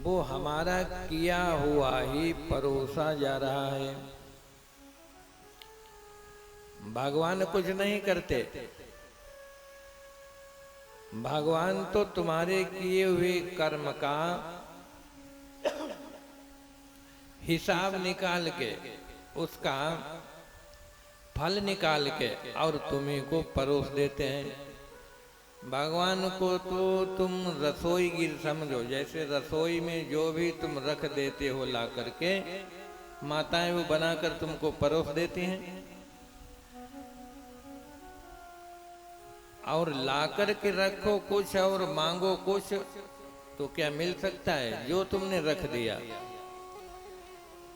वो हमारा किया हुआ ही परोसा जा रहा है। भगवान कुछ नहीं करते, भगवान तो तुम्हारे किए हुए कर्म का हिसाब निकाल के, उसका फल निकाल के और तुम्हें को परोस देते हैं। भगवान को तो तुम रसोई गिर समझो, जैसे रसोई में जो भी तुम रख देते हो ला करके, माताएं वो बनाकर तुमको परोस देती हैं, और ला कर के रखो कुछ और मांगो कुछ तो क्या मिल सकता है? जो तुमने रख दिया।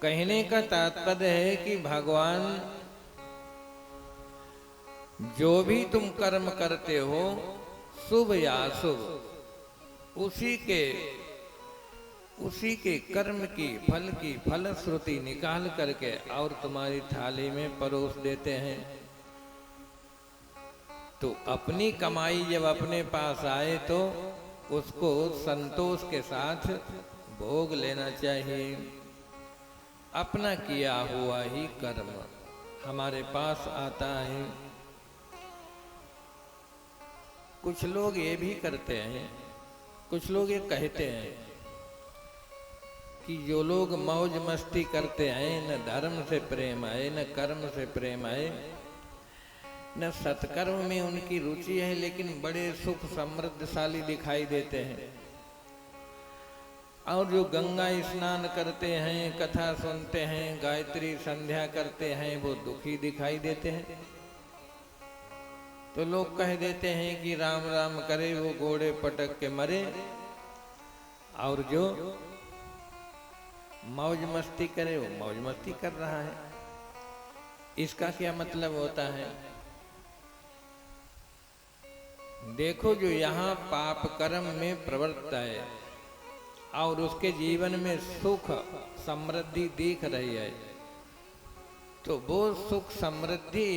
कहने का तात्पर्य है कि भगवान जो भी तुम कर्म करते हो, शुभ या अशुभ, उसी के कर्म की फलश्रुति निकाल करके और तुम्हारी थाली में परोस देते हैं। तो अपनी कमाई जब अपने पास आए तो उसको संतोष के साथ भोग लेना चाहिए। अपना किया हुआ ही कर्म हमारे पास आता है। कुछ लोग ये भी करते हैं, कुछ लोग ये कहते हैं कि जो लोग मौज मस्ती करते हैं, न धर्म से प्रेम है, न कर्म से प्रेम है, न सत्कर्म में उनकी रुचि है, लेकिन बड़े सुख समृद्धशाली दिखाई देते हैं। और जो गंगा स्नान करते हैं, कथा सुनते हैं, गायत्री संध्या करते हैं, वो दुखी दिखाई देते हैं। तो लोग कह देते हैं कि राम राम करे वो घोड़े पटक के मरे, और जो मौज मस्ती करे वो मौज मस्ती कर रहा है। इसका क्या मतलब होता है? देखो जो यहाँ पाप कर्म में प्रवृत्त है और उसके जीवन में सुख समृद्धि दिख रही है, तो वो सुख समृद्धि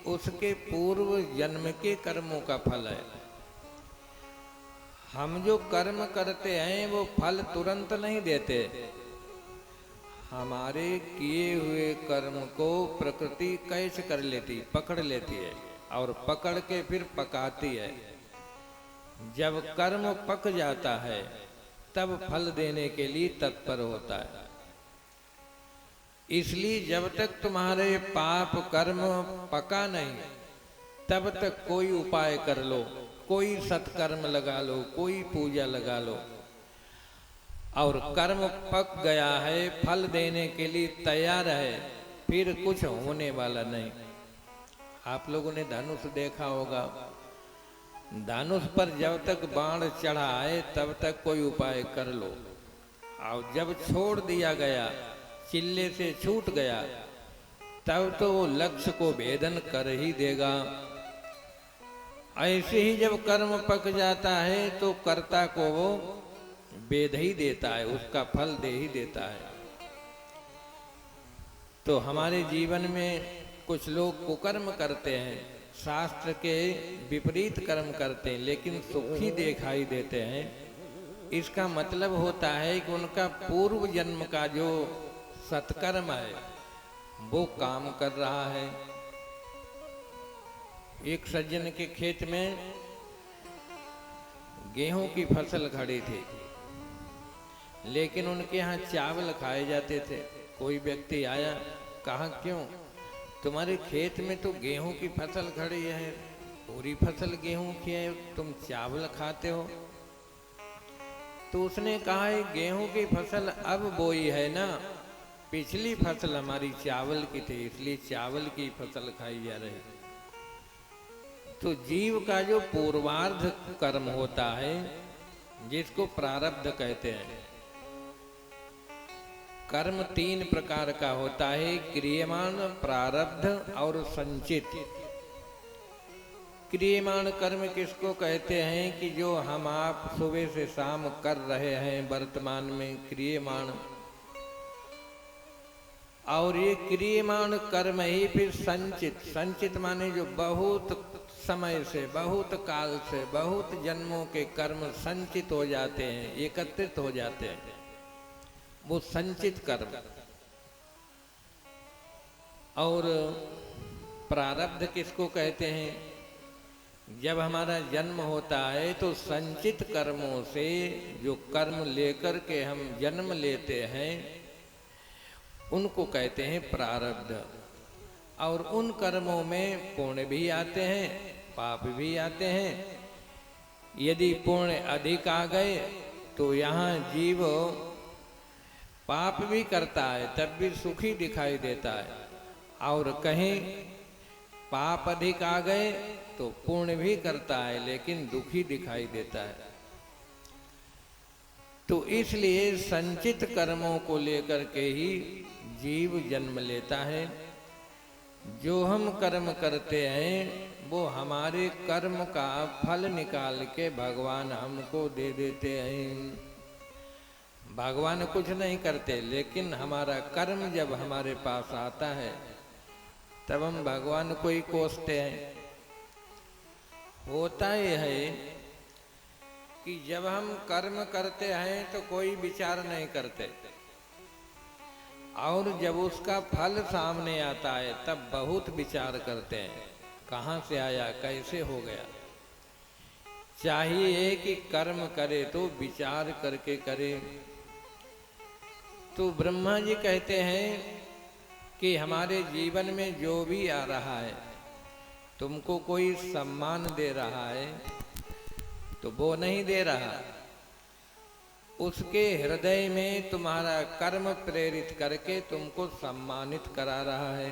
उसके पूर्व जन्म के कर्मों का फल है। हम जो कर्म करते हैं वो फल तुरंत नहीं देते। हमारे किए हुए कर्म को प्रकृति कैच कर लेती, पकड़ लेती है और पकड़ के फिर पकाती है। जब कर्म पक जाता है तब फल देने के लिए तत्पर होता है। इसलिए जब तक तुम्हारे पाप कर्म पका नहीं तब तक कोई उपाय कर लो, कोई सत्कर्म लगा लो, कोई पूजा लगा लो, और कर्म पक गया है, फल देने के लिए तैयार है, फिर कुछ होने वाला नहीं। आप लोगों ने धनुष देखा होगा, धनुष पर जब तक बाण चढ़ा है तब तक कोई उपाय कर लो, और जब छोड़ दिया गया, चिल्ले से छूट गया, तब तो वो लक्ष्य को भेदन कर ही देगा। ऐसे ही जब कर्म पक जाता है तो कर्ता को वो भेद ही देता है, उसका फल दे ही देता है। तो हमारे जीवन में कुछ लोग कुकर्म करते हैं, शास्त्र के विपरीत कर्म करते हैं, लेकिन सुखी दिखाई देते हैं। इसका मतलब होता है कि उनका पूर्व जन्म का जो सत्कर्म है वो काम कर रहा है। एक सज्जन के खेत में गेहूं की फसल खड़ी थी, लेकिन उनके यहाँ चावल खाए जाते थे। कोई व्यक्ति आया, कहा क्यों तुम्हारे खेत में तो गेहूं की फसल खड़ी है, पूरी फसल गेहूं की है, तुम चावल खाते हो? तो उसने कहा गेहूं की फसल अब बोई है ना, पिछली फसल हमारी चावल की थी, इसलिए चावल की फसल खाई जा रही। तो जीव का जो पूर्वार्ध कर्म होता है, जिसको प्रारब्ध कहते हैं, कर्म तीन प्रकार का होता है, क्रियमाण, प्रारब्ध और संचित। क्रियमाण कर्म किसको कहते हैं कि जो हम आप सुबह से शाम कर रहे हैं वर्तमान में, क्रियमाण। और ये क्रियमाण कर्म ही फिर संचित, संचित माने जो बहुत समय से, बहुत काल से, बहुत जन्मों के कर्म संचित हो जाते हैं, एकत्रित हो जाते हैं, वो संचित कर्म। और प्रारब्ध किसको कहते हैं? जब हमारा जन्म होता है तो संचित कर्मों से जो कर्म लेकर के हम जन्म लेते हैं उनको कहते हैं प्रारब्ध। और उन कर्मों में पुण्य भी आते हैं, पाप भी आते हैं। यदि पुण्य अधिक आ गए तो यहाँ जीव पाप भी करता है तब भी सुखी दिखाई देता है, और कहीं पाप अधिक आ गए तो पुण्य भी करता है लेकिन दुखी दिखाई देता है। तो इसलिए संचित कर्मों को लेकर के ही जीव जन्म लेता है। जो हम कर्म करते हैं वो हमारे कर्म का फल निकाल के भगवान हमको दे देते हैं। भगवान कुछ नहीं करते, लेकिन हमारा कर्म जब हमारे पास आता है तब हम भगवान को ही कोसते हैं। होता यह है कि जब हम कर्म करते हैं तो कोई विचार नहीं करते, और जब उसका फल सामने आता है तब बहुत विचार करते हैं, कहाँ से आया, कैसे हो गया। चाहिए कि कर्म करे तो विचार करके करे। तो ब्रह्मा जी कहते हैं कि हमारे जीवन में जो भी आ रहा है, तुमको कोई सम्मान दे रहा है तो वो नहीं दे रहा, उसके हृदय में तुम्हारा कर्म प्रेरित करके तुमको सम्मानित करा रहा है।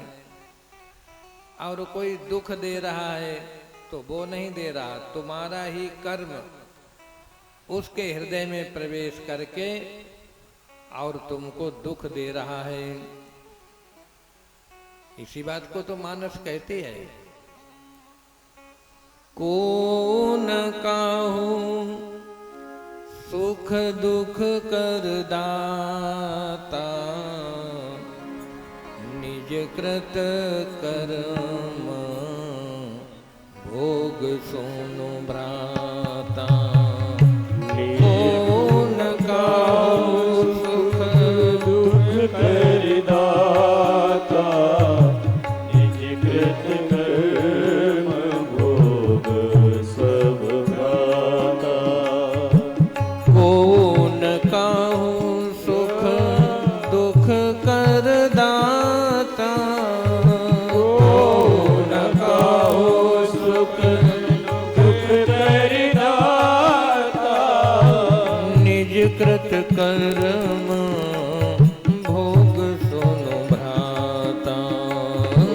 और कोई दुख दे रहा है तो वो नहीं दे रहा, तुम्हारा ही कर्म उसके हृदय में प्रवेश करके और तुमको दुख दे रहा है। इसी बात को तो मानस कहते हैं। को न काहू सुख दुख कर दाता, निज कृत कर्म भोग सोनु भ्राता। को न काहू सुख दुख कर दाता, निज कृत कर्म भोग सब भ्राता। को न काहू सुख दुख कर दाता, को न काहू सुख दुख कर दाता, निज कृत कर्म भोग सोनु भ्राता।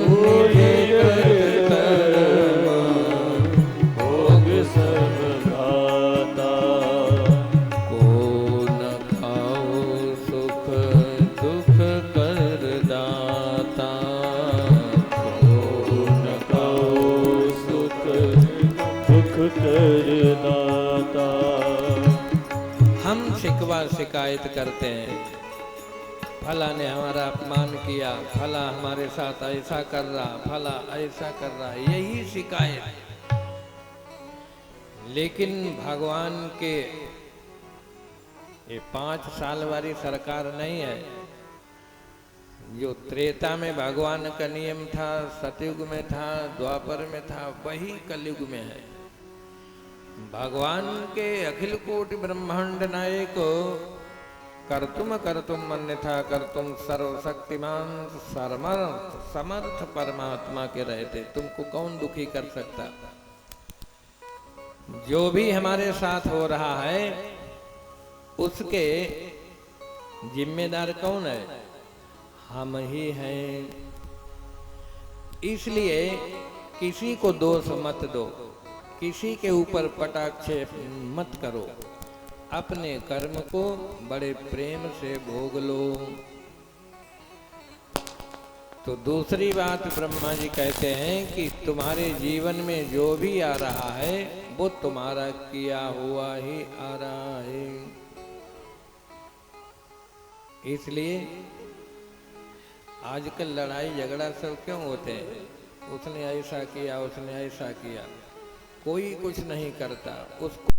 निज कृत कर्म भोग सब भ्राता। को न खाओ सुख दुख कर दाता, को न काहू सुख दुख कर दाता। हम शिकवा शिकायत करते हैं, फला ने हमारा अपमान किया, फला हमारे साथ ऐसा कर रहा, फला ऐसा कर रहा, यही शिकायत। लेकिन भगवान के ये 5 साल वाली सरकार नहीं है। जो त्रेता में भगवान का नियम था, सतयुग में था, द्वापर में था, वही कलयुग में है। भगवान के अखिल कोटि ब्रह्मांड नायक कर्तुम कर्तुम अन्यथा कर्तुम सर्वशक्तिमान सर्वमर्थ समर्थ परमात्मा के रहते तुमको कौन दुखी कर सकता। जो भी हमारे साथ हो रहा है उसके जिम्मेदार कौन है? हम ही हैं। इसलिए किसी को दोष मत दो, किसी के ऊपर पटाक्षेप मत करो, अपने कर्म को बड़े प्रेम से भोग लो। तो दूसरी बात ब्रह्मा जी कहते हैं कि तुम्हारे जीवन में जो भी आ रहा है वो तुम्हारा किया हुआ ही आ रहा है। इसलिए आजकल लड़ाई झगड़ा सब क्यों होते हैं? उसने ऐसा किया, उसने ऐसा किया, कोई कुछ नहीं करता। उसको